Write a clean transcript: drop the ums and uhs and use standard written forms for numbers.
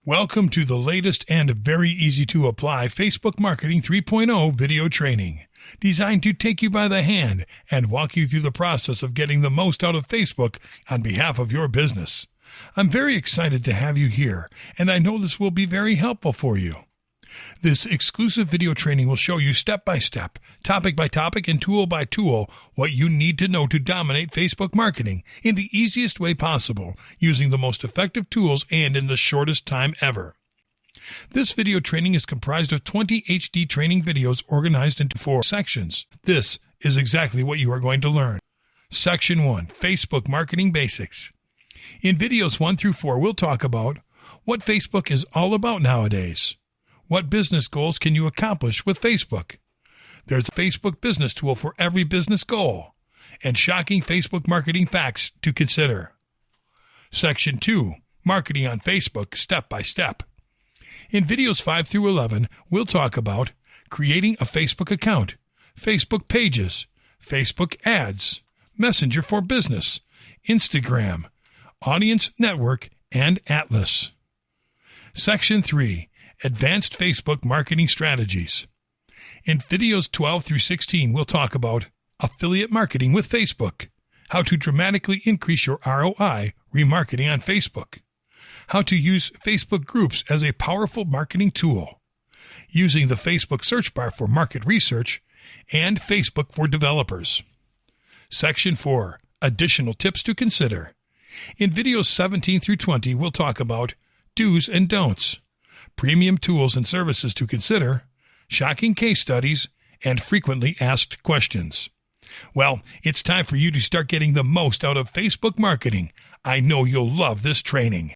Welcome to the latest and very easy to apply Facebook Marketing 3.0 video training, designed to take you by the hand and walk you through the process of getting the most out of Facebook on behalf of your business. I'm very excited to have you here, and I know this will be very helpful for you. This exclusive video training will show you step by step, topic by topic, and tool by tool what you need to know to dominate Facebook marketing in the easiest way possible, using the most effective tools and in the shortest time ever. This video training is comprised of 20 HD training videos organized into 4 sections. This is exactly what you are going to learn. Section 1, Facebook Marketing Basics. In videos 1 through 4, we'll talk about what Facebook is all about nowadays. What business goals can you accomplish with Facebook? There's a Facebook business tool for every business goal, and shocking Facebook marketing facts to consider. Section 2, Marketing on Facebook Step by Step. In videos 5 through 11, we'll talk about creating a Facebook account, Facebook pages, Facebook ads, Messenger for Business, Instagram, Audience Network, and Atlas. Section 3, Advanced Facebook Marketing Strategies. In videos 12 through 16, we'll talk about affiliate marketing with Facebook, how to dramatically increase your ROI remarketing on Facebook, how to use Facebook groups as a powerful marketing tool, using the Facebook search bar for market research, and Facebook for developers. Section 4, Additional Tips to Consider. In videos 17 through 20, we'll talk about do's and don'ts, premium tools and services to consider, shocking case studies, and frequently asked questions. Well, it's time for you to start getting the most out of Facebook marketing. I know you'll love this training.